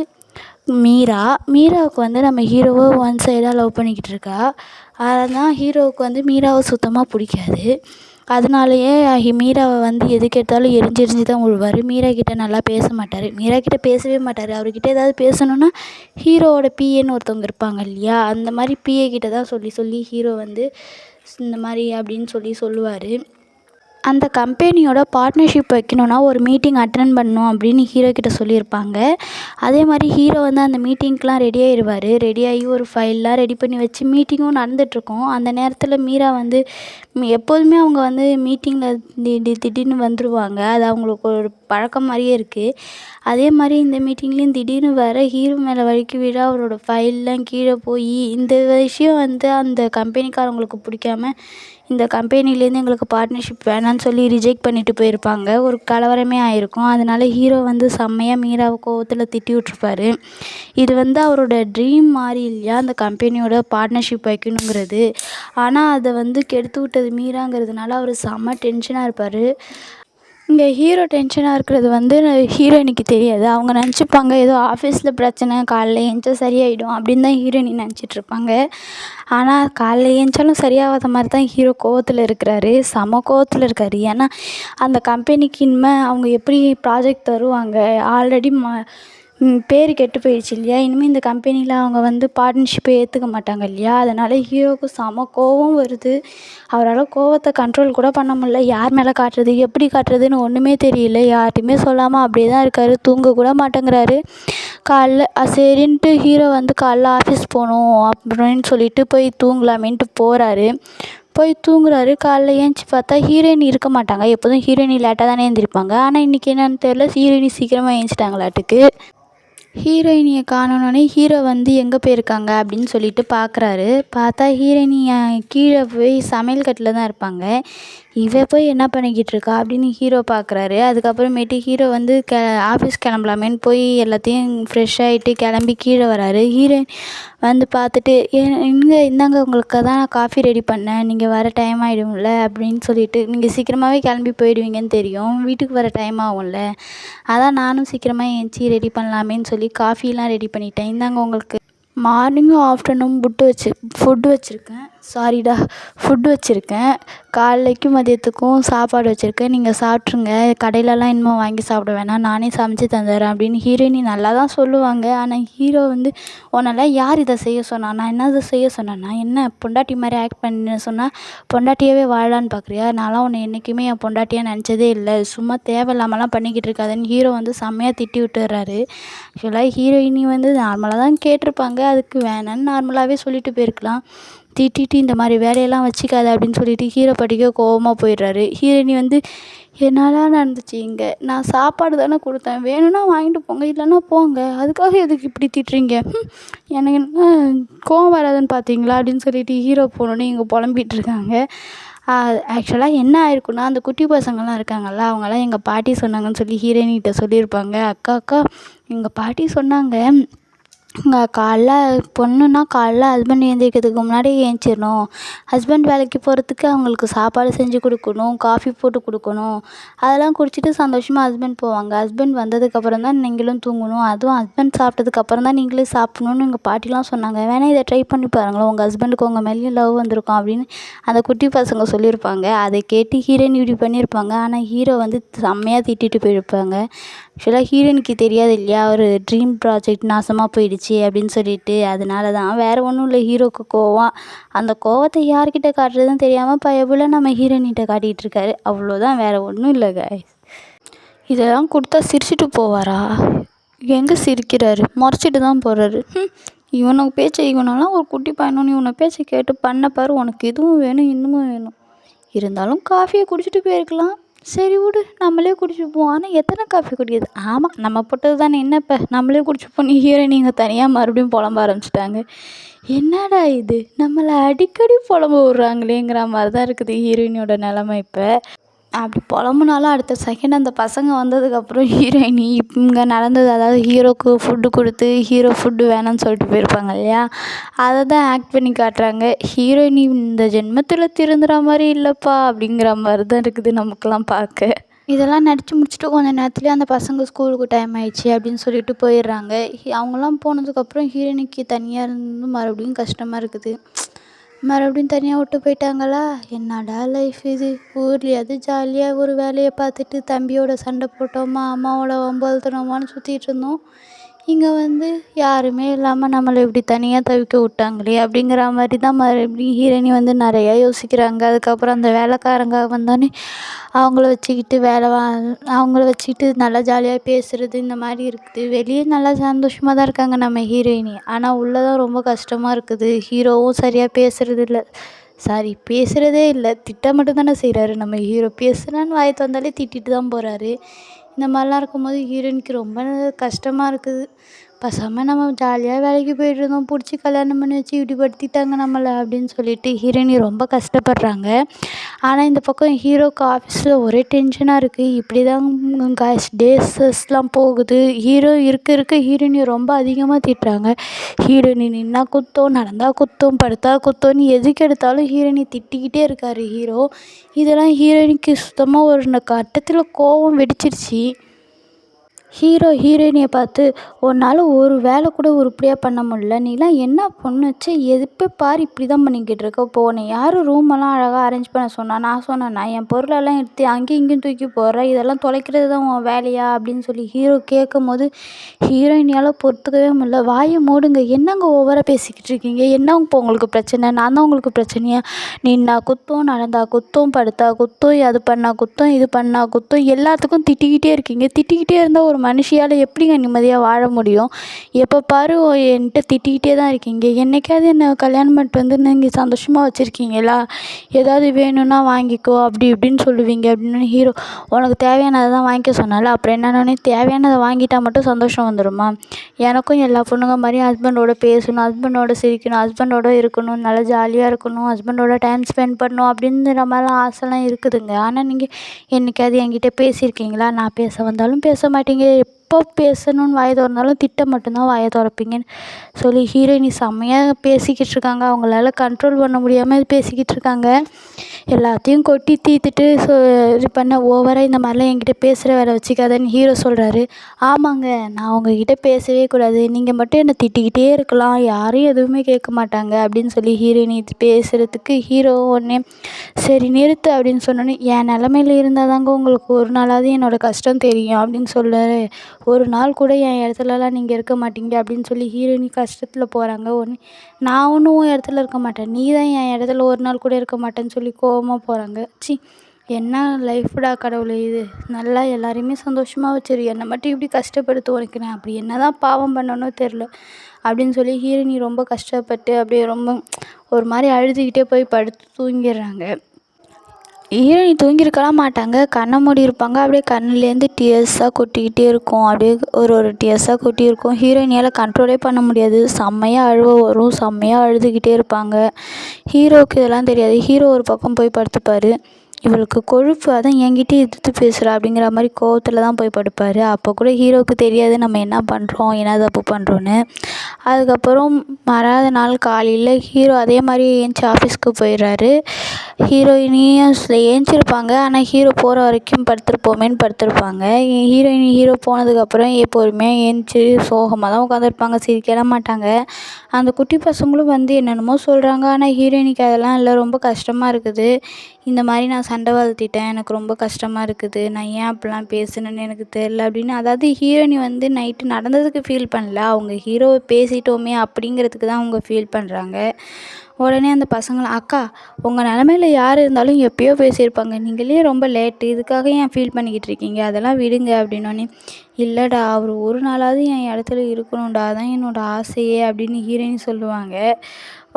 மீராவுக்கு வந்து நம்ம ஹீரோவை ஒன் சைடாக லவ் பண்ணிக்கிட்டு இருக்கா. அதான் ஹீரோவுக்கு வந்து மீராவை சுத்தமாக பிடிக்காது. அதனாலயே மீராவை வந்து எதுக்கு எடுத்தாலும் எரிஞ்சு தான் விழுவார். மீரா கிட்டே நல்லா பேச மாட்டார், மீரா கிட்டே பேசவே மாட்டார். அவர்கிட்ட ஏதாவது பேசணுன்னா ஹீரோவோட பிஏன்னு ஒருத்தவங்க இருப்பாங்க இல்லையா, அந்த மாதிரி பிஏ கிட்ட தான் சொல்லி ஹீரோ வந்து இந்த மாதிரி அப்படின்னு சொல்லுவார். அந்த கம்பெனியோட பார்ட்னர்ஷிப் வைக்கணுன்னா ஒரு மீட்டிங் அட்டெண்ட் பண்ணணும் அப்படின்னு ஹீரோ கிட்ட சொல்லியிருப்பாங்க. அதே மாதிரி ஹீரோ வந்து அந்த மீட்டிங்க்கெலாம் ரெடி ஆயிடுவார். ரெடியாகி ஒரு ஃபைல்லாம் ரெடி பண்ணி வச்சு மீட்டிங்கும் நடந்துகிட்ருக்கும். அந்த நேரத்தில் மீரா வந்து எப்போதுமே அவங்க வந்து மீட்டிங்கில் திடீர்னு வந்துடுவாங்க. அது அவங்களுக்கு ஒரு பழக்கம் மாதிரியே இருக்குது. அதே மாதிரி இந்த மீட்டிங்லேயும் திடீர்னு வர ஹீரோ மேலே வழுக்கி விழ அவரோட ஃபைல்லாம் கீழே போய் இந்த விஷயம் வந்து அந்த கம்பெனிக்காரங்களுக்கு பிடிக்காம இந்த கம்பெனிலேருந்து எங்களுக்கு பார்ட்னர்ஷிப் வேணான்னு சொல்லி ரிஜெக்ட் பண்ணிட்டு போயிருப்பாங்க. ஒரு கலவரமே ஆயிருக்கும். அதனால ஹீரோ வந்து செம்மையாக மீராவை கோவத்தில் திட்டி விட்ருப்பாரு. இது வந்து அவரோட ட்ரீம் மாதிரி இல்லையா அந்த கம்பெனியோட பார்ட்னர்ஷிப் வைக்கணுங்கிறது. ஆனால் அதை வந்து கெடுத்து விட்டது மீராங்கிறதுனால அவர் செம்ம டென்ஷனாக இருப்பார். இங்கே ஹீரோ டென்ஷனாக இருக்கிறது வந்து ஹீரோயினிக்கு தெரியாது. அவங்க நினச்சிப்பாங்க ஏதோ ஆஃபீஸில் பிரச்சனை, காலைல ஏந்திச்சா சரியாயிடும் அப்படின்னு தான் ஹீரோயினி நினச்சிட்ருப்பாங்க. ஆனால் காலைல ஏந்திச்சாலும் சரியாகாத மாதிரி தான் ஹீரோ கோவத்தில் இருக்கிறாரு. செம கோவத்தில் இருக்கார். ஏன்னா அந்த கம்பெனிக்கு இனிமேல் அவங்க எப்படி ப்ராஜெக்ட் தருவாங்க, ஆல்ரெடி பேர் கெட்டு போயிடுச்சு இல்லையா, இனிமேல் இந்த கம்பெனியில் அவங்க வந்து பார்ட்னர்ஷிப்பை ஏற்றுக்க மாட்டாங்க இல்லையா. அதனால் ஹீரோவுக்கு செம கோவம் வருது. அவரால் கோவத்தை கண்ட்ரோல் கூட பண்ண முடியல. யார் மேலே காட்டுறது, எப்படி காட்டுறதுன்னு ஒன்றுமே தெரியல. யார்கிட்டையுமே சொல்லாமல் அப்படியே தான் இருக்கார். தூங்க கூட மாட்டேங்கிறாரு. காலைல சரின்ட்டு ஹீரோ வந்து காலைல ஆஃபீஸ் போகணும் அப்படின்னு சொல்லிட்டு போய் தூங்கலாமேன்ட்டு போகிறாரு. போய் தூங்குறாரு. காலைல ஏந்திச்சி பார்த்தா ஹீரோயின் இருக்க மாட்டாங்க. எப்போதும் ஹீரோயினி லேட்டாக தானே எழுந்திரிப்பாங்க. ஆனால் இன்றைக்கி என்னென்னு தெரில, ஹீரோயினி சீக்கிரமாக ஏந்திச்சிட்டாங்களாட்டுக்கு. ஹீரோயினியை காணோன்னே ஹீரோ வந்து எங்கே போயிருக்காங்க அப்படின்னு சொல்லிட்டு பார்க்குறாரு. பார்த்தா ஹீரோயினி கீழே போய் சமையல் கட்டில் தான் இருப்பாங்க. போய் என்ன பண்ணிக்கிட்டு இருக்கா அப்படின்னு ஹீரோ பார்க்குறாரு. அதுக்கப்புறமேட்டு ஹீரோ வந்து ஆஃபீஸ் கிளம்பலாமேன்னு போய் எல்லாத்தையும் ஃப்ரெஷ் ஆகிட்டு கிளம்பி கீழே வராரு. ஹீரோயின் வந்து பார்த்துட்டு இந்தாங்க உங்களுக்கு தான் நான் காஃபி ரெடி பண்ணேன், நீங்கள் வர டைம் ஆகிடும்ல அப்படின்னு சொல்லிட்டு, நீங்கள் சீக்கிரமாகவே கிளம்பி போயிடுவீங்கன்னு தெரியும், வீட்டுக்கு வர டைம் ஆகும்ல, அதான் நானும் சீக்கிரமாக ஏந்திச்சி ரெடி பண்ணலாமேன்னு சொல்லி காஃபிலாம் ரெடி பண்ணிட்டேன். இந்தாங்க உங்களுக்கு மார்னிங்கும் ஆஃப்டர்நூன் ஃபுட்டு வச்சுருக்கேன். காலைக்கும் மதியத்துக்கும் சாப்பாடு வச்சுருக்கேன், நீங்கள் சாப்பிட்ருங்க. கடையிலலாம் இன்னும் வாங்கி சாப்பிட வேணாம், நானே சமைச்சு தந்துடுறேன் அப்படின்னு ஹீரோயினி நல்லா தான் சொல்லுவாங்க. ஆனால் ஹீரோ வந்து உன்னெல்லாம் யார் இதை செய்ய சொன்னா, நான் என்ன செய்ய சொன்னேன்னா, என்ன பொண்டாட்டி மாதிரி ஆக்ட் பண்ண சொன்னால் பொண்டாட்டியாகவே வாழலான்னு பார்க்குறியா, நான்லாம் உன்னை என்றைக்குமே என் பொண்டாட்டியாக நினச்சதே இல்லை, சும்மா தேவையில்லாமலாம் பண்ணிக்கிட்டு இருக்காதுன்னு ஹீரோ வந்து செம்மையாக திட்டி விட்டுறாரு. ஆக்சுவலாக ஹீரோயினி வந்து நார்மலாக தான் கேட்டிருப்பாங்க, அதுக்கு வேணான்னு நார்மலாகவே சொல்லிட்டு போயிருக்கலாம். திட்டிட்டு இந்த மாதிரி வேலையெல்லாம் வச்சுக்காத அப்படின்னு சொல்லிட்டு ஹீரோ பாட்டுக்கே கோவமாக போயிடுறாரு. ஹீரோயினி வந்து என்னால் நடந்துச்சு, இங்கே நான் சாப்பாடு தானே கொடுத்தேன், வேணும்னா வாங்கிட்டு போங்க, இல்லைன்னா போங்க, அதுக்காக எதுக்கு இப்படி திட்டுறீங்க, எனக்கு என்ன கோவம் வராதுன்னு பார்த்தீங்களா அப்படின்னு சொல்லிட்டு ஹீரோ போனோன்னே இங்கே புலம்பிகிட்டு இருக்காங்க. ஆக்சுவலாக என்ன ஆயிருக்குன்னா, அந்த குட்டி பசங்கள்லாம் இருக்காங்கல்ல, அவங்களாம் எங்கள் பாட்டி சொன்னாங்கன்னு சொல்லி ஹீரோயினிகிட்ட சொல்லியிருப்பாங்க. அக்கா எங்கள் பாட்டி சொன்னாங்க, காலைல பொண்ணுன்னா காலைல ஹஸ்பண்ட் எழுந்திரிக்கிறதுக்கு முன்னாடி ஏந்திச்சிடணும், ஹஸ்பண்ட் வேலைக்கு போகிறதுக்கு அவங்களுக்கு சாப்பாடு செஞ்சு கொடுக்கணும், காஃபி போட்டு கொடுக்கணும், அதெல்லாம் குடிச்சிட்டு சந்தோஷமாக ஹஸ்பண்ட் போவாங்க, ஹஸ்பண்ட் வந்ததுக்கப்புறம் தான் நீங்களும் தூங்கணும், அதுவும் ஹஸ்பண்ட் சாப்பிட்டதுக்கப்புறம் தான் நீங்களே சாப்பிட்ணுன்னு எங்கள் பாட்டிலாம் சொன்னாங்க, வேணால் இதை ட்ரை பண்ணி பாருங்களேன், உங்கள் ஹஸ்பண்டுக்கு உங்கள் மேலேயும் லவ் வந்திருக்கும் அப்படின்னு அந்த குட்டி பசங்க சொல்லியிருப்பாங்க. அதை கேட்டு ஹீரோயின் இப்படி பண்ணியிருப்பாங்க. ஆனால் ஹீரோ வந்து செம்மையாக திட்டிட்டு போயிருப்பாங்க. ஆக்சுவலாக ஹீரோயினுக்கு தெரியாது இல்லையா, ஒரு ட்ரீம் ப்ராஜெக்ட் நாசமாக போயிடுச்சு அப்படின்னு சொல்லிட்டு, அதனால தான், வேறு ஒன்றும் இல்லை. ஹீரோவுக்கு கோவம், அந்த கோவத்தை யார்கிட்ட காட்டுறதுன்னு தெரியாமல் பயபுல நம்ம ஹீரோயின்கிட்ட காட்டிகிட்டு இருக்காரு, அவ்வளோதான், வேறு ஒன்றும் இல்லை கைஸ். இதெல்லாம் கொடுத்தா சிரிச்சிட்டு போவாரா, எங்கே சிரிக்கிறாரு, முறைச்சிட்டு தான் போகிறாரு. இவனெல்லாம் ஒரு குட்டி பையனும் இவனை பேச்சை கேட்டு பண்ண பாரு, உனக்கு இதுவும் வேணும் இன்னமும் வேணும், இருந்தாலும் காஃபியை குடிச்சிட்டு போயிருக்கலாம், சரி விடு நம்மளே குடிச்சுப்போம், ஆனால் எத்தனை காஃபி குடிக்கிறது, ஆமாம் நம்ம போட்டது தானே, என்ன இப்போ நம்மளே குடிச்சுப்போம், ஹீரோயின் இங்கே தனியாக மறுபடியும் புலம்ப ஆரம்பிச்சிட்டாங்க. என்னடா இது, நம்மளை அடிக்கடி புலம்ப விட்றாங்களேங்கிற மாதிரி தான் இருக்குது ஹீரோயினியோட நிலமை. இப்போ அப்படி புலம்புனாலும் அடுத்த செகண்ட் அந்த பசங்க வந்ததுக்கப்புறம் ஹீரோயினி இங்கே நடந்தது, அதாவது ஹீரோக்கு ஃபுட்டு கொடுத்து ஹீரோ ஃபுட்டு வேணாம்னு சொல்லிட்டு போயிருப்பாங்க இல்லையா, அதை தான் ஆக்ட் பண்ணி காட்டுறாங்க. ஹீரோயினி இந்த ஜென்மத்தில் திருந்துற மாதிரி இல்லைப்பா அப்படிங்கிற மாதிரி தான் இருக்குது நமக்கெல்லாம் பார்க்க. இதெல்லாம் நடித்து முடிச்சுட்டு கொஞ்சம் நேரத்துலேயே அந்த பசங்க ஸ்கூலுக்கு டைம் ஆயிடுச்சு அப்படின்னு சொல்லிட்டு போயிடுறாங்க. அவங்களாம் போனதுக்கப்புறம் ஹீரோயினிக்கு தனியாக இருந்து மறுபடியும் கஷ்டமாக இருக்குது. மறுபடியும் தனியாக விட்டு போயிட்டாங்களா, என்னடா லைஃப் இது, ஊர்லேயாவது ஜாலியாக ஒரு வேலையை பார்த்துட்டு தம்பியோட சண்டை போட்டோமா, அம்மாவோட வம்பழுத்தினோமான்னு சுற்றிட்டு இருந்தோம். இங்கே வந்து யாருமே இல்லாமல் நம்மளை இப்படி தனியாக தவிக்க விட்டாங்களே அப்படிங்கிற மாதிரி தான் மறுபடியும் ஹீரோயினி வந்து நிறையா யோசிக்கிறாங்க. அதுக்கப்புறம் அந்த வேலைக்காரங்க வந்தோடனே அவங்கள வச்சுக்கிட்டு அவங்கள வச்சுக்கிட்டு நல்லா ஜாலியாக பேசுகிறது இந்த மாதிரி இருக்குது. வெளியே நல்லா சந்தோஷமாக தான் இருக்காங்க நம்ம ஹீரோயினி. ஆனால் உள்ளே தான் ரொம்ப கஷ்டமாக இருக்குது. ஹீரோவும் சரியாக பேசுகிறது இல்லை, சாரி பேசுகிறதே இல்லை, திட்ட மட்டும் தானே செய்கிறாரு நம்ம ஹீரோ. பேசுனான்னு வாயை திறந்தாலே திட்டிட்டு தான் போகிறாரு. இந்த மாதிரிலாம் இருக்கும்போது ஹீரோயினுக்கு ரொம்ப கஷ்டமாக இருக்குது. பேசாமல் நம்ம ஜாலியாக வேலைக்கு போயிட்டுருந்தோம், பிடிச்சி கல்யாணம் பண்ணி வச்சு இப்படி படுத்திட்டாங்க நம்மளை அப்படின்னு சொல்லிட்டு ஹீரோயினி ரொம்ப கஷ்டப்படுறாங்க. ஆனால் இந்த பக்கம் ஹீரோக்கு ஆஃபீஸில் ஒரே டென்ஷனாக இருக்குது. இப்படி தான் டேஸஸ்லாம் போகுது. ஹீரோ இருக்க ஹீரோயினி ரொம்ப அதிகமாக திட்டுறாங்க. ஹீரோயினி நின்னா குத்தம், நடந்தா குத்தம், படுத்தா குத்தம்னு எதுக்கு எடுத்தாலும் ஹீரோயினி திட்டிக்கிட்டே இருக்கார் ஹீரோ. இதெல்லாம் ஹீரோயினிக்கு சுத்தமாக ஒரு கட்டத்தில் கோவம் வெடிச்சிருச்சு. ஹீரோயினியை பார்த்து, உன்னால் ஒரு வேலை கூட உருப்படியாக பண்ண முடியல, நீலாம் என்ன பொண்ணுச்சு, எப்போ பாரு இப்படி தான் பண்ணிக்கிட்டு இருக்க. இப்போ உன்னை யாரும் ரூமெல்லாம் அழகாக அரேஞ்ச் பண்ண சொன்னா? நான் சொன்னேன்னா? என் பொருளெல்லாம் எடுத்து அங்கேயும் இங்கேயும் தூக்கி போடுறேன், இதெல்லாம் தொலைக்கிறது தான் உன் வேலையா அப்படின்னு சொல்லி ஹீரோ கேட்கும் போது ஹீரோயினியால் பொறுத்துக்கவே முடியல. வாயை மூடுங்க, என்னங்க ஓவராக பேசிக்கிட்டு இருக்கீங்க, என்ன இப்போ உங்களுக்கு பிரச்சனை? நான் தான் உங்களுக்கு பிரச்சனையா? நின்னா குத்தம், நடந்தா குத்தம், படுத்தா குத்தம், அது பண்ணா குத்தம், இது பண்ணா குத்தம், எல்லாத்துக்கும் திட்டிக்கிட்டே இருக்கீங்க. திட்டிக்கிட்டே இருந்தால் ஒரு மனுஷியால் எப்படிங்க நிம்மதியாக வாழ முடியும்? எப்போ பாரு என்கிட்ட திட்டிக்கிட்டே தான் இருக்கீங்க. என்னைக்காவது என்னை கல்யாணம் பண்ணிட்டு வந்து நீங்கள் சந்தோஷமாக வச்சுருக்கீங்களா? ஏதாவது வேணும்னா வாங்கிக்கோ அப்படி இப்படின்னு சொல்லுவீங்க அப்படின்னு ஹீரோ. உனக்கு தேவையானதை தான் வாங்கிக்க சொன்னால, அப்புறம் என்னன்னே தேவையானதை வாங்கிட்டால் மட்டும் சந்தோஷம் வந்துடுமா? எனக்கும் எல்லா பொண்ணுங்க மாதிரி ஹஸ்பண்டோட பேசணும், ஹஸ்பண்டோட சிரிக்கணும், ஹஸ்பண்டோட இருக்கணும், நல்லா ஜாலியாக இருக்கணும், ஹஸ்பண்டோட டைம் ஸ்பெண்ட் பண்ணணும் அப்படிங்கிற மாதிரிலாம் ஆசைலாம் இருக்குதுங்க. ஆனால் நீங்கள் என்றைக்காவது என்கிட்ட பேசியிருக்கீங்களா? நான் பேச வந்தாலும் பேச மாட்டீங்க, எப்போ பேசணும்னு வாயை திறந்தாலும் திட்ட மட்டும்தான் வாயை திறப்பீங்கன்னு சொல்லி ஹீரோயினி செம்மையாக பேசிக்கிட்டு இருக்காங்க. அவங்களால கண்ட்ரோல் பண்ண முடியாமல் பேசிக்கிட்டு இருக்காங்க. எல்லாத்தையும் கொட்டி தீர்த்துட்டு இது பண்ண ஓவராக இந்த மாதிரிலாம் என்கிட்ட பேசுகிற வேலை வச்சுக்காதன்னு ஹீரோ சொல்கிறாரு. ஆமாங்க, நான் உங்ககிட்ட பேசவே கூடாது, நீங்கள் மட்டும் என்னை திட்டிக்கிட்டே இருக்கலாம், யாரும் எதுவுமே கேட்க மாட்டாங்க அப்படின்னு சொல்லி ஹீரோயினி பேசுகிறதுக்கு ஹீரோ உடனே சரி நிறுத்து அப்படின்னு சொன்னோன்னே, என் நிலமையில இருந்தால் தாங்க உங்களுக்கு ஒரு நாளாவது என்னோடய கஷ்டம் தெரியும் அப்படின்னு சொல்கிறாரு. ஒரு நாள் கூட என் இடத்துலலாம் நீங்கள் இருக்க மாட்டீங்க அப்படின்னு சொல்லி ஹீரோயினி கஷ்டத்தில் போகிறாங்க. உடனே நான் ஒன்றும் உன் இடத்துல இருக்க மாட்டேன், நீ தான் என் இடத்துல ஒரு நாள் கூட இருக்க மாட்டேன்னு சொல்லி கோவமாக போகிறாங்க. என்ன லைஃப்டா கடவுளே இது, நல்லா எல்லாரையுமே சந்தோஷமாக வச்சிரு, என்னை மட்டும் இப்படி கஷ்டப்படுத்த உனக்கு நான் அப்படி என்ன தான் பாவம் பண்ணனோ தெரில அப்படின்னு சொல்லி ஹீரோயினி ரொம்ப கஷ்டப்பட்டு அப்படியே ரொம்ப ஒரு மாதிரி அழுதுகிட்டே போய் படுத்து தூங்கிடுறாங்க. ஹீரோயினி தூங்கியிருக்கலாம் மாட்டாங்க, கண்ணை மூடி இருப்பாங்க. அப்படியே கண்ணுலேருந்து டியர்ஸாக கொட்டிக்கிட்டே இருக்கும், அப்படியே ஒரு டியர்ஸாக கொட்டியிருக்கும். ஹீரோயினியால் கண்ட்ரோலே பண்ண முடியாது, செம்மையாக அழுவ வரும், செம்மையாக அழுதுகிட்டே இருப்பாங்க. ஹீரோவுக்கு இதெல்லாம் தெரியாது. ஹீரோ ஒரு பக்கம் போய் படுத்துப்பார். இவளுக்கு கொழுப்பு, அதான் என்கிட்டே எதிர்த்து பேசுகிறா அப்படிங்கிற மாதிரி கோவத்தில் தான் போய் படுப்பார். அப்போ கூட ஹீரோவுக்கு தெரியாது நம்ம என்ன பண்ணுறோம், என்ன தப்பு பண்ணுறோன்னு. அதுக்கப்புறம் மறாத நாள் காலையில் ஹீரோ அதே மாதிரி ஏஞ்சி ஆஃபீஸ்க்கு போயிடுறாரு. ஹீரோயினியும் ஏஞ்சிருப்பாங்க, ஆனால் ஹீரோ போகிற வரைக்கும் படுத்திருப்போமேன்னு படுத்திருப்பாங்க. ஹீரோ போனதுக்கப்புறம் பொறுமையாக ஏஞ்சி சோகமாக தான் உட்காந்துருப்பாங்க, சிரிக்கலாம் மாட்டாங்க. அந்த குட்டி பசங்களும் வந்து என்னென்னமோ சொல்கிறாங்க, ஆனால் ஹீரோயினிக்கு அதெல்லாம் இல்லை, ரொம்ப கஷ்டமாக இருக்குது. இந்த மாதிரி நான் சண்டை வளர்த்திட்டேன், எனக்கு ரொம்ப கஷ்டமாக இருக்குது, நான் ஏன் அப்படிலாம் பேசுனேன்னு எனக்கு தெரில அப்படின்னு. அதாவது ஹீரோயினி வந்து நைட்டு நடந்ததுக்கு ஃபீல் பண்ணல, அவங்க ஹீரோவை பேசிட்டோமே அப்படிங்கிறதுக்கு தான் அவங்க ஃபீல் பண்ணுறாங்க. உடனே அந்த பசங்களை, அக்கா உங்கள் நிலமையில யார் இருந்தாலும் எப்போயோ பேசியிருப்பாங்க, நீங்களே ரொம்ப லேட்டு, இதுக்காக ஏன் ஃபீல் பண்ணிக்கிட்டு இருக்கீங்க, அதெல்லாம் விடுங்க அப்படின்னோடனே, இல்லைடா அவர் ஒரு நாளாவது என் இடத்துல இருக்கணும்டா, அதான் என்னோடய ஆசையே அப்படின்னு ஹீரோயினி சொல்லுவாங்க.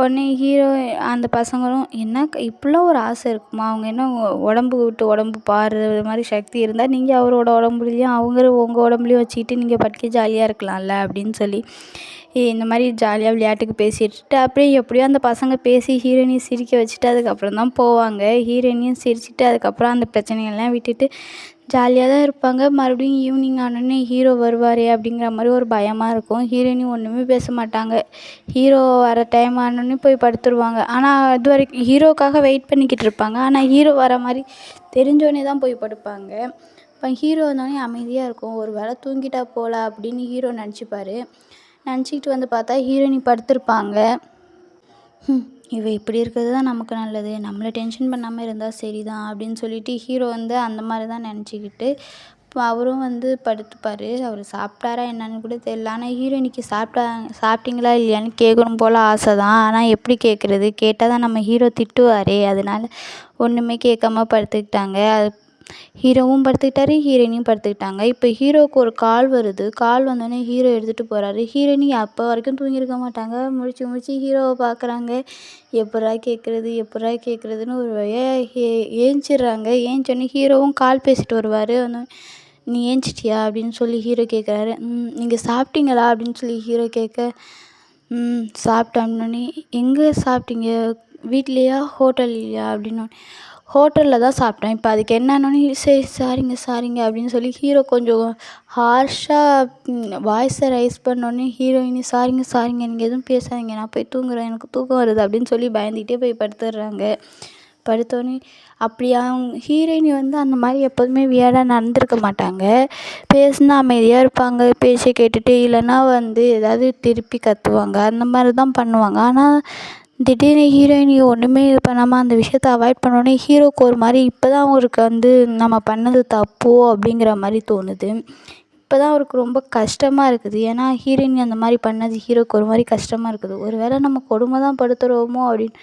உடனே அந்த பசங்களும், என்ன இப்படிலாம் ஒரு ஆசை இருக்குமா, அவங்க என்ன உடம்பு விட்டு உடம்பு பாடுற மாதிரி சக்தி இருந்தால் நீங்கள் அவரோட உடம்புலையும் உங்கள் உடம்புலையும் வச்சுக்கிட்டு நீங்கள் பட்டுக்கு ஜாலியாக இருக்கலாம்ல அப்படின்னு சொல்லி இந்த மாதிரி ஜாலியாக விளையாட்டுக்கு பேசிட்டு அப்படியே எப்படியோ அந்த பசங்க பேசி ஹீரோயினியை சிரிக்க வச்சுட்டு அதுக்கப்புறம் தான் போவாங்க. ஹீரோயினியும் சிரிச்சுட்டு அதுக்கப்புறம் அந்த பிரச்சனைகள்லாம் விட்டுட்டு ஜாலியாக தான் இருப்பாங்க. மறுபடியும் ஈவினிங் ஆனோடனே ஹீரோ வருவாரே அப்படிங்கிற மாதிரி ஒரு பயமாக இருக்கும். ஹீரோயினி ஒன்றுமே பேச மாட்டாங்க. ஹீரோ வர டைம் ஆனோடனே போய் படுத்துருவாங்க. ஆனால் இது வரைக்கும் ஹீரோக்காக வெயிட் பண்ணிக்கிட்டு இருப்பாங்க. ஆனால் ஹீரோ வர மாதிரி தெரிஞ்சோடனே தான் போய் படுப்பாங்க. இப்போ ஹீரோ வந்தோடனே அமைதியாக இருக்கும், ஒரு வேளை தூங்கிட்டா போல அப்படின்னு ஹீரோ நினச்சிப்பார். நினச்சிக்கிட்டு வந்து பார்த்தா ஹீரோயினி படுத்திருப்பாங்க. இவ இப்படி இருக்கிறது தான் நமக்கு நல்லது, நம்மளை டென்ஷன் பண்ணாமல் இருந்தால் சரி தான் அப்படின்னு சொல்லிட்டு ஹீரோ வந்து அந்த மாதிரி தான் நினச்சிக்கிட்டு இப்போ அவரும் வந்து படுத்துப்பார். அவர் சாப்பிட்டாரா என்னன்னு கூட தெரியல. ஆனால் ஹீரோயினிக்கு சாப்பிட்டீங்களா இல்லையான்னு கேட்கணும் போல் ஆசை தான். ஆனால் எப்படி கேட்குறது? கேட்டால் தான் நம்ம ஹீரோ திட்டுவாரே. அதனால ஒன்றுமே கேட்காம படுத்துக்கிட்டாங்க. அது ஹீரோவும் படுத்துக்கிட்டாரு, ஹீரோயினியும் படுத்துக்கிட்டாங்க. இப்போ ஹீரோவுக்கு ஒரு கால் வருது. கால் வந்தோடனே ஹீரோ எடுத்துகிட்டு போகிறாரு. ஹீரோயினி அப்போ வரைக்கும் தூங்கியிருக்க மாட்டாங்க. முழிச்சு ஹீரோவை பார்க்குறாங்க. எப்புட்றா கேட்குறதுன்னு ஒரு வழியாக ஏஞ்சிடுறாங்க. ஏஞ்சோடனே ஹீரோவும் கால் பேசிட்டு வருவார். நீ ஏஞ்சிட்டியா அப்படின்னு சொல்லி ஹீரோ கேட்குறாரு. நீங்கள் சாப்பிட்டீங்களா அப்படின்னு சொல்லி ஹீரோ கேட்க, சாப்பிட்டோன்னே எங்கே சாப்பிட்டீங்க? வீட்லேயா ஹோட்டல்லையா அப்படின்னு. ஹோட்டலில் தான் சாப்பிட்டேன். இப்போ அதுக்கு என்னன்னோடனே சரி சாரிங்க அப்படின்னு சொல்லி ஹீரோ கொஞ்சம் ஹார்ஷாக வாய்ஸை ரைஸ் பண்ணோடனே ஹீரோயினி சாரிங்க நீங்கள் எதுவும் பேசாதீங்க, நான் போய் தூங்குறேன், எனக்கு தூக்கம் வருது அப்படின்னு சொல்லி பயந்துக்கிட்டே போய் படுத்துடுறாங்க. படுத்தோடனே அப்படி அவங்க ஹீரோயினி வந்து அந்த மாதிரி எப்போதுமே வியர்டாக நடந்திருக்க மாட்டாங்க. பேசுனா அமைதியாக இருப்பாங்க, பேச்சை கேட்டுட்டு. இல்லைன்னா வந்து ஏதாவது திருப்பி கத்துவாங்க, அந்த மாதிரி தான் பண்ணுவாங்க. ஆனால் திடீர்னு ஹீரோயினி ஒன்றுமே இது பண்ணாமல் அந்த விஷயத்த அவாய்ட் பண்ணோடனே ஹீரோவுக்கு ஒரு மாதிரி இப்போ தான் அவருக்கு வந்து நம்ம பண்ணது தப்போ அப்படிங்கிற மாதிரி தோணுது. இப்போ தான் அவருக்கு ரொம்ப கஷ்டமாக இருக்குது. ஏன்னா ஹீரோயினி அந்த மாதிரி பண்ணது ஹீரோவுக்கு ஒரு மாதிரி கஷ்டமாக இருக்குது. ஒரு வேளை நம்ம கொடுமை தான் படுத்துகிறோமோ அப்படின்னு.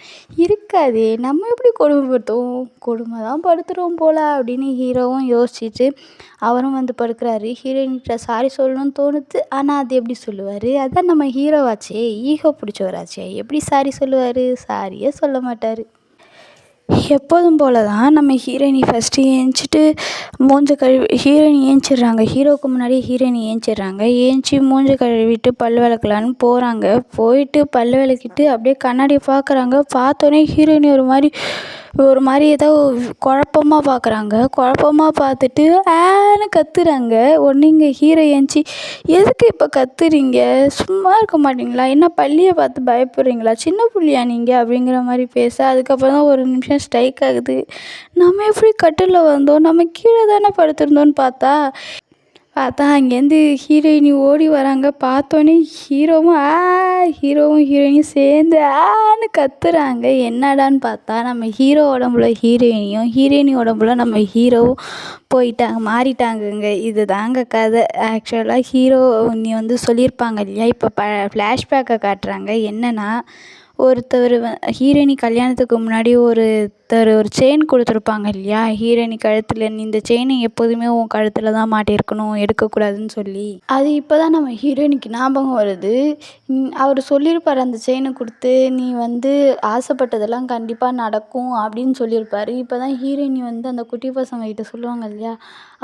இருக்காதே, நம்ம எப்படி கொடுமைப்படுத்துவோம்? கொடுமை தான் படுத்துகிறோம் போல் அப்படின்னு ஹீரோவும் யோசிச்சுட்டு அவரும் வந்து படுக்கிறாரு. ஹீரோயின்கிட்ட சாரி சொல்லணும்னு தோணுது. ஆனால் அது எப்படி சொல்லுவார்? அதான் நம்ம ஹீரோவாச்சே, ஈகோ பிடிச்சவராச்சே, எப்படி சாரி சொல்லுவார்? சாரியே சொல்ல மாட்டார். எப்போதும் போல தான் நம்ம ஹீரோயினி ஃபஸ்ட்டு ஏஞ்சிட்டு ஹீரோயினி ஏஞ்சிடுறாங்க. ஹீரோவுக்கு முன்னாடி ஹீரோயினி ஏஞ்சிடுறாங்க. ஏஞ்சி மூஞ்சி கழுவிட்டு பல் விளக்கலான்னு போகிறாங்க. போயிட்டு பல் விளக்கிட்டு அப்படியே கண்ணாடியை பார்க்குறாங்க. பார்த்தோன்னே ஹீரோயினி ஒரு மாதிரி ஏதோ குழப்பமாக பார்க்குறாங்க. குழப்பமாக பார்த்துட்டு ஆன்னு கத்துறாங்க. உடனே இங்கே ஹீரோ ஏஞ்சி எதுக்கு இப்போ கத்துறீங்க? சும்மா இருக்க மாட்டிங்களா? என்ன பல்லியை பார்த்து பயப்படுறீங்களா? சின்ன புள்ளியா நீங்கள் அப்படிங்கிற மாதிரி பேச, அதுக்கப்புறம் தான் ஒரு நிமிஷம் ஸ்ட்ரைக் ஆகுது. நம்ம எப்படி கட்டிலில் வந்தோம்? நம்ம கீழே தானே படுத்திருந்தோன்னு பார்த்தா அங்கேருந்து ஹீரோயினி ஓடி வராங்க. பார்த்தோன்னே ஹீரோவும் ஹீரோயினியும் சேர்ந்து ஆன்னு கத்துறாங்க. என்னடான்னு பார்த்தா நம்ம ஹீரோ உடம்புல ஹீரோயினியும், ஹீரோயினி உடம்புல நம்ம ஹீரோவும் மாறிட்டாங்கங்க. இது தாங்க கதை. ஆக்சுவலாக ஹீரோயினி வந்து சொல்லியிருப்பாங்க இல்லையா, இப்போ ஃப்ளாஷ்பேக்கை காட்டுறாங்க. என்னென்னா, ஹீரோயினி கல்யாணத்துக்கு முன்னாடி ஒரு செயின் கொடுத்துருப்பாங்க இல்லையா, ஹீரோயினி கழுத்தில் இந்த செயினை எப்போதுமே உன் கழுத்தில் தான் மாட்டியிருக்கணும், எடுக்கக்கூடாதுன்னு சொல்லி. அது இப்போ தான் நம்ம ஹீரோயினிக்கு ஞாபகம் வருது. அவர் சொல்லியிருப்பார் அந்த செயினை கொடுத்து, நீ வந்து ஆசைப்பட்டதெல்லாம் கண்டிப்பாக நடக்கும் அப்படின்னு சொல்லியிருப்பார். இப்போ தான் ஹீரோயினி வந்து அந்த குட்டி பசங்கக்கிட்ட சொல்லுவாங்க இல்லையா,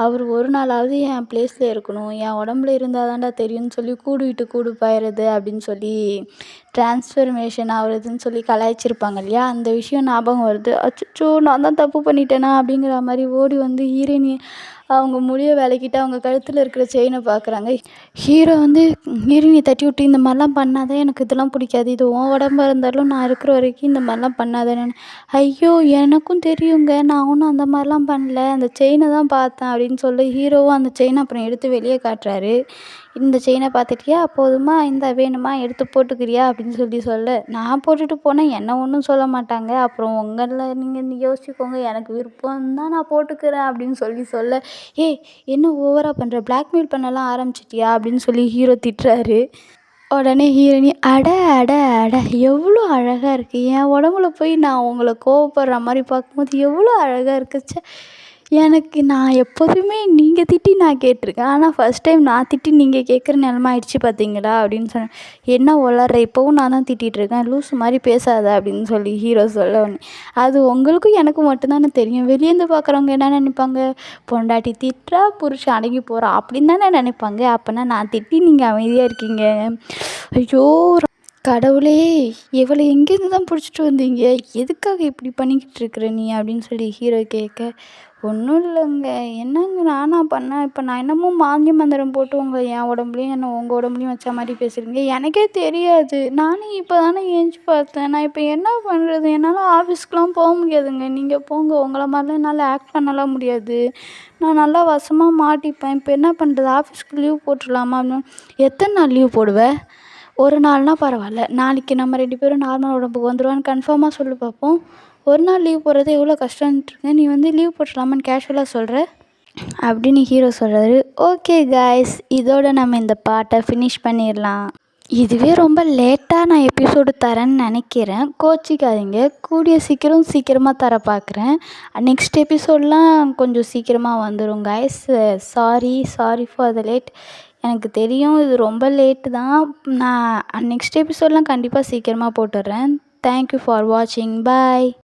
அவர் ஒரு நாளாவது என் ப்ளேஸில் இருக்கணும், என் உடம்புல இருந்தால் தான்டா தெரியும்னு சொல்லி கூடு விட்டு கூடு பாயிறது அப்படின்னு சொல்லி டிரான்ஸ்ஃபர்மேஷன் ஆகுறதுன்னு சொல்லி கலாய்ச்சிருப்பாங்க இல்லையா, அந்த விஷயம் ஞாபகம் வருது. அச்சோ, நான் தான் தப்பு பண்ணிட்டேனா அப்படிங்கிற மாதிரி ஓடி வந்து ஹீரோயினி அவங்க முடியை விலக்கிட்டு அவங்க கழுத்தில் இருக்கிற செயினை பார்க்குறாங்க. ஹீரோ வந்து ஹீரோயினி தட்டி விட்டு, இந்த மாதிரிலாம் பண்ணாதே, எனக்கு இதெல்லாம் பிடிக்காது, இது உன் உடம்பா இருந்தாலும் நான் இருக்கிற வரைக்கும் இந்த மாதிரிலாம் பண்ணாதேன்னு. ஐயோ, எனக்கும் தெரியுங்க, நான் ஒன்றும் அந்த மாதிரிலாம் பண்ணல, அந்த செயினை தான் பார்த்தேன் அப்படின்னு சொல்லி ஹீரோவும் அந்த செயினை அப்புறம் எடுத்து வெளியே காட்டுறாரு. இந்த செயினை பார்த்துட்டியா, போதுமா, இந்த வேணுமா, எடுத்து போட்டுக்கிறியா அப்படின்னு சொல்ல, நான் போட்டுட்டு போனேன், என்ன ஒன்றும் சொல்ல மாட்டாங்க, அப்புறம் உங்களில் நீங்கள் யோசிச்சுக்கோங்க, எனக்கு விருப்பம் தான் நான் போட்டுக்கிறேன் அப்படின்னு சொல்ல, ஏய் என்ன ஓவராக பண்ணுற, பிளாக்மெயில் பண்ணலாம் ஆரம்பிச்சிட்டியா அப்படின்னு சொல்லி ஹீரோ திட்டுறாரு. உடனே ஹீரோயினி அட எவ்வளோ அழகாக இருக்குது, என் உடம்புல போய் நான் உங்களை கோவப்படுற மாதிரி பார்க்கும்போது எவ்வளோ அழகாக இருக்குச்சு. நான் எப்போதுமே நீங்கள் திட்டி நான் கேட்டிருக்கேன், ஆனால் ஃபஸ்ட் டைம் நான் திட்டி நீங்கள் கேட்குற நிலமை ஆயிடுச்சு பார்த்தீங்களா அப்படின்னு சொன்னேன். என்ன உளர்ற, இப்போவும் நான் தான் திட்டிகிட்ருக்கேன், லூஸு மாதிரி பேசாத அப்படின்னு சொல்லி ஹீரோ சொல்ல. அது உங்களுக்கும் எனக்கும் மட்டும்தானே தெரியும், வெளியேருந்து பார்க்குறவங்க என்ன நினைப்பாங்க, பொண்டாட்டி திட்டுறா புருஷன் அடங்கி போகிறா அப்படின்னு தானே நினைப்பாங்க. அப்போனா நான் திட்டி நீங்கள் அமைதியாக இருக்கீங்க. ஐயோ கடவுளே, இவளை எங்கேருந்து தான் பிடிச்சிட்டு வந்தீங்க, எதுக்காக இப்படி பண்ணிக்கிட்டு இருக்கிற நீ அப்படின்னு சொல்லி ஹீரோ கேட்க, ஒன்றும் இல்லைங்க, என்னங்க நானா பண்ணேன், இப்போ நான் என்னமோ மாந்திய மந்திரம் போட்டு என் உடம்புலையும் என்ன உங்கள் உடம்புலையும் வச்ச மாதிரி பேசுகிறீங்க, எனக்கே தெரியாது, நானே இப்போ தானே ஏஞ்சி பார்த்தேன், நான் இப்போ என்ன பண்ணுறது, என்னால் ஆஃபீஸ்க்கெலாம் போக முடியாதுங்க, நீங்கள் போங்க, உங்களை மாதிரிலாம் என்னால் ஆக்ட் பண்ணலாம் முடியாது, நான் நல்லா வசமாக மாட்டிப்பேன், இப்போ என்ன பண்ணுறது, ஆஃபீஸ்க்கு லீவ் போட்டுடலாமா அப்படின்னு. எத்தனை நாள் லீவ் போடுவேன்? ஒரு நாள்னால் பரவாயில்ல, நாளைக்கு நம்ம 2 பேரும் நார்மல் உடம்புக்கு வந்துடுவான்னு கன்ஃபார்மாக சொல்லி பார்ப்போம். ஒரு நாள் லீவ் போடுறது எவ்வளோ கஷ்டம்ன்ட்டுருங்க, நீ வந்து லீவ் போட்டுடலாமான்னு கேஷுவலாக சொல்கிற. அப்படின்னு ஹீரோ சொல்கிறாரு. ஓகே காய்ஸ், இதோட நம்ம இந்த பாட்டை ஃபினிஷ் பண்ணிடலாம். இதுவே ரொம்ப லேட்டாக நான் எபிசோடு தரேன்னு நினைக்கிறேன், கோச்சிக்காதீங்க. கூடிய சீக்கிரமாக தர பார்க்குறேன். நெக்ஸ்ட் எபிசோட்லாம் கொஞ்சம் சீக்கிரமாக வந்துடும் guys. Sorry for the late. எனக்கு தெரியும் இது ரொம்ப லேட்டு தான். நான் நெக்ஸ்ட் எபிசோட்லாம் கண்டிப்பாக சீக்கிரமாக போட்டுடுறேன். தேங்க்யூ ஃபார் வாட்சிங். பாய்.